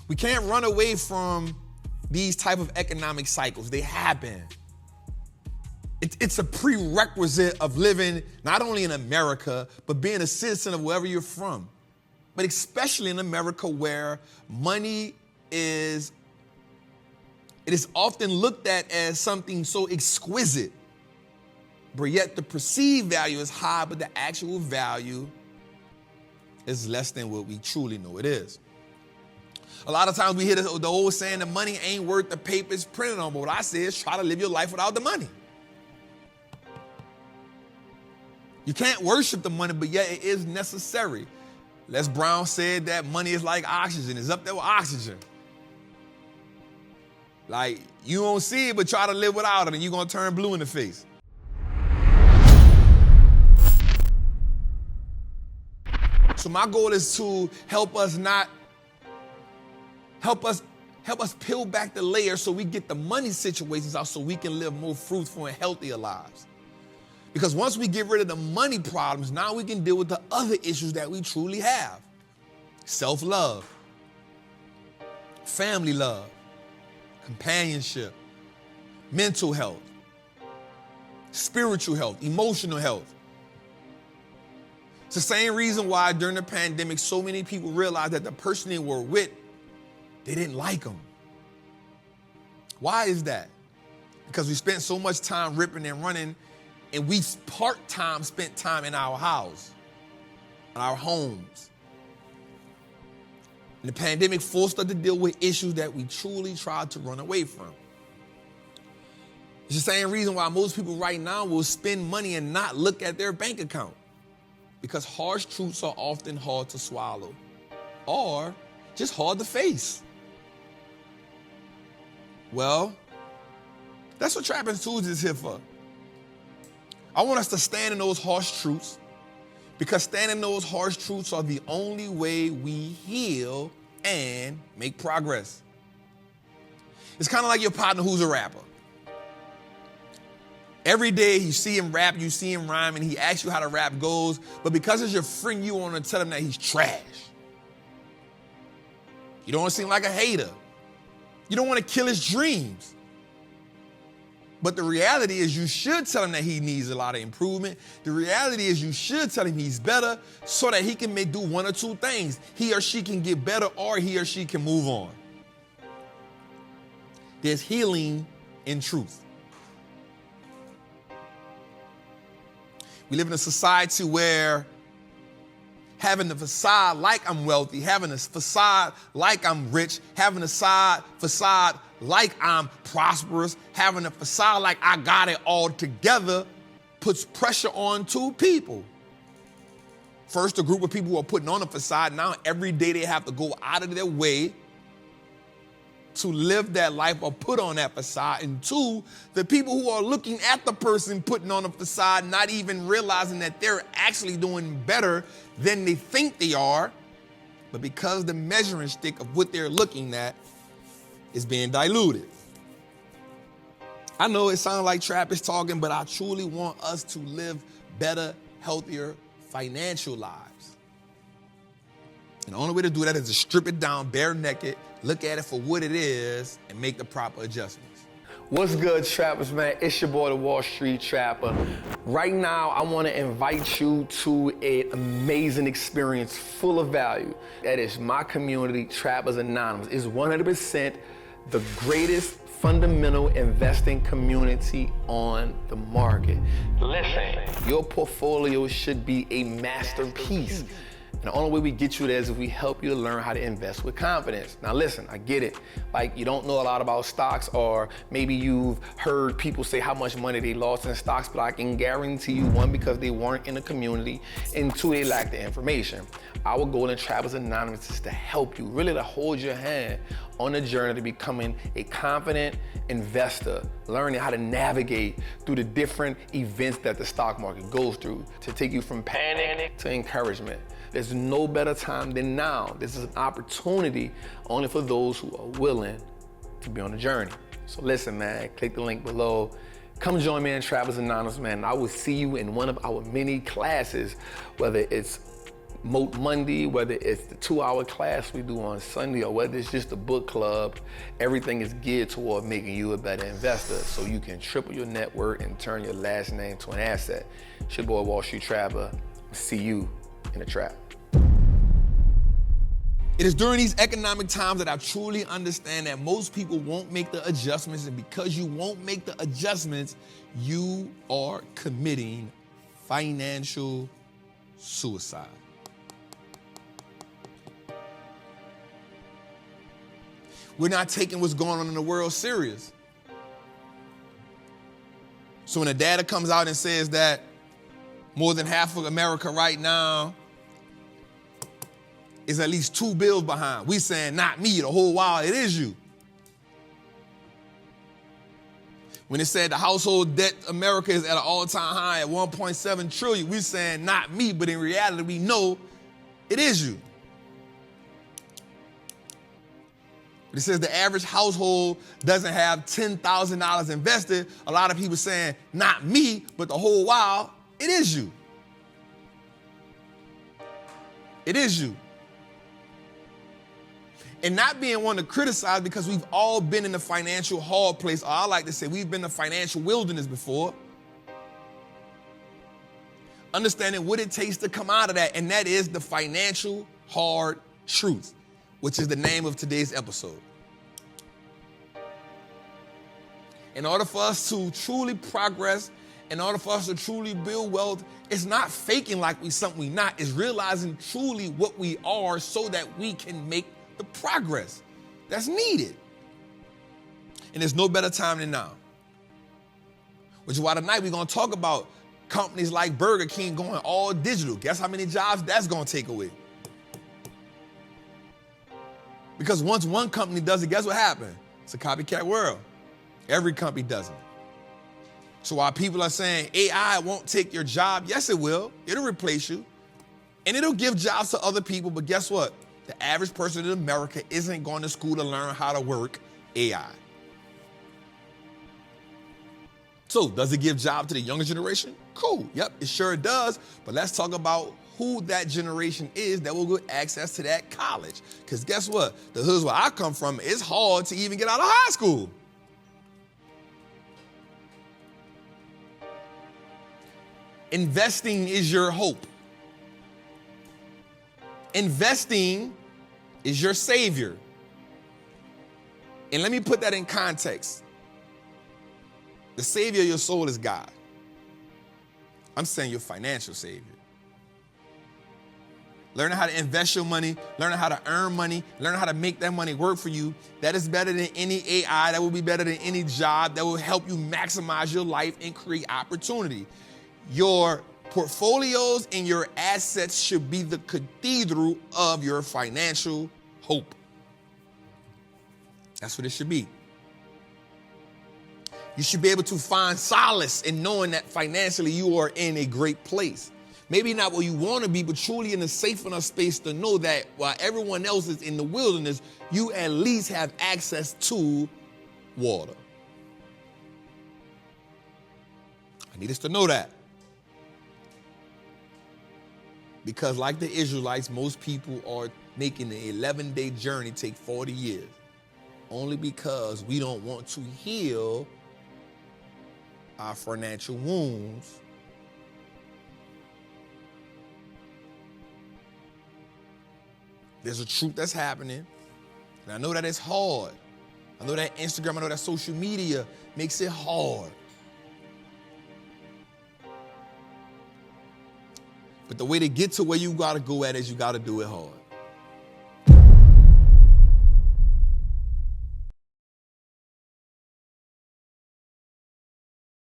We can't run away from these type of economic cycles. They happen. It's a prerequisite of living not only in America, but being a citizen of wherever you're from. But especially in America, where money is often looked at as something so exquisite, but yet the perceived value is high, but the actual value is less than what we truly know it is. A lot of times we hear the old saying that money ain't worth the paper it's printed on, but what I say is try to live your life without the money. You can't worship the money, but yet it is necessary. Les Brown said that money is like oxygen. It's up there with oxygen. Like, you don't see it, but try to live without it, and you're going to turn blue in the face. So my goal is to help us peel back the layers so we get the money situations out so we can live more fruitful and healthier lives. Because once we get rid of the money problems, now we can deal with the other issues that we truly have. Self-love, family love, companionship, mental health, spiritual health, emotional health. It's the same reason why during the pandemic, so many people realized that the person they were with, they didn't like them. Why is that? Because we spent so much time ripping and running, and we part-time spent time in our house, in our homes. And the pandemic forced us to deal with issues that we truly tried to run away from. It's the same reason why most people right now will spend money and not look at their bank account. Because harsh truths are often hard to swallow or just hard to face. Well, that's what Trapping Tuesday is here for. I want us to stand in those harsh truths, because standing in those harsh truths are the only way we heal and make progress. It's kind of like your partner who's a rapper. Every day you see him rap, you see him rhyme, and he asks you how the rap goes, but because it's your friend, you want to tell him that he's trash. You don't want to seem like a hater. You don't want to kill his dreams. But the reality is you should tell him that he needs a lot of improvement. The reality is you should tell him he's better so that he can do one or two things. He or she can get better, or he or she can move on. There's healing in truth. We live in a society where having a facade like I'm wealthy, having a facade like I'm rich, having a facade like I'm prosperous, having a facade like I got it all together puts pressure on two people. First, a group of people who are putting on a facade. Now every day they have to go out of their way to live that life or put on that facade. And two, the people who are looking at the person putting on a facade, not even realizing that they're actually doing better than they think they are, but because the measuring stick of what they're looking at is being diluted. I know it sounds like Trap is talking, but I truly want us to live better, healthier, financial lives. And the only way to do that is to strip it down bare naked, look at it for what it is, and make the proper adjustments. What's good, trappers, man? It's your boy, the Wall Street Trapper. Right now, I want to invite you to an amazing experience full of value. That is my community, Trappers Anonymous. It's 100% the greatest fundamental investing community on the market. Listen, your portfolio should be a masterpiece. And the only way we get you there is if we help you to learn how to invest with confidence. Now listen, I get it. Like, you don't know a lot about stocks, or maybe you've heard people say how much money they lost in stocks, but I can guarantee you, one, because they weren't in the community, and two, they lack the information. Our goal in Trappers Anonymous is to help you, really to hold your hand on the journey to becoming a confident investor, learning how to navigate through the different events that the stock market goes through, to take you from panic to encouragement. There's no better time than now. This is an opportunity only for those who are willing to be on the journey. So listen, man, click the link below. Come join me in Trappers Anonymous, man. I will see you in one of our many classes, whether it's Moat Monday, whether it's the 2-hour class we do on Sunday, or whether it's just a book club, everything is geared toward making you a better investor so you can triple your net worth and turn your last name to an asset. It's your boy, Wall Street Trapper. See you in the trap. It is during these economic times that I truly understand that most people won't make the adjustments, and because you won't make the adjustments, you are committing financial suicide. We're not taking what's going on in the world serious. So when the data comes out and says that more than half of America right now is at least 2 bills behind, we saying, not me, the whole while it is you. When it said the household debt America is at an all-time high at 1.7 trillion, we saying, not me, but in reality, we know it is you. It says the average household doesn't have $10,000 invested. A lot of people saying, not me, but the whole while, it is you. It is you. And not being one to criticize, because we've all been in the financial hard place, or I like to say we've been in the financial wilderness before. Understanding what it takes to come out of that, and that is the financial hard truth, which is the name of today's episode. In order for us to truly progress, in order for us to truly build wealth, it's not faking like we something we not. It's realizing truly what we are so that we can make the progress that's needed. And there's no better time than now. Which is why tonight we're going to talk about companies like Burger King going all digital. Guess how many jobs that's going to take away? Because once one company does it, guess what happened? It's a copycat world. Every company does it. So while people are saying AI won't take your job, yes, it will. It'll replace you. And it'll give jobs to other people. But guess what? The average person in America isn't going to school to learn how to work AI. So does it give jobs to the younger generation? Cool. Yep, it sure does. But let's talk about who that generation is that will get access to that college. Because guess what? The hoods where I come from, it's hard to even get out of high school. Investing is your hope. Investing is your savior. And let me put that in context. The savior of your soul is God. I'm saying your financial savior. Learning how to invest your money, learning how to earn money, learning how to make that money work for you, that is better than any AI, that will be better than any job, that will help you maximize your life and create opportunity. Your portfolios and your assets should be the cathedral of your financial hope. That's what it should be. You should be able to find solace in knowing that financially you are in a great place. Maybe not where you want to be, but truly in a safe enough space to know that while everyone else is in the wilderness, you at least have access to water. I need us to know that. Because like the Israelites, most people are making the 11-day journey take 40 years. Only because we don't want to heal our financial wounds. There's a truth that's happening. And I know that it's hard. I know that Instagram, I know that social media makes it hard. But the way to get to where you gotta go at is you gotta do it hard.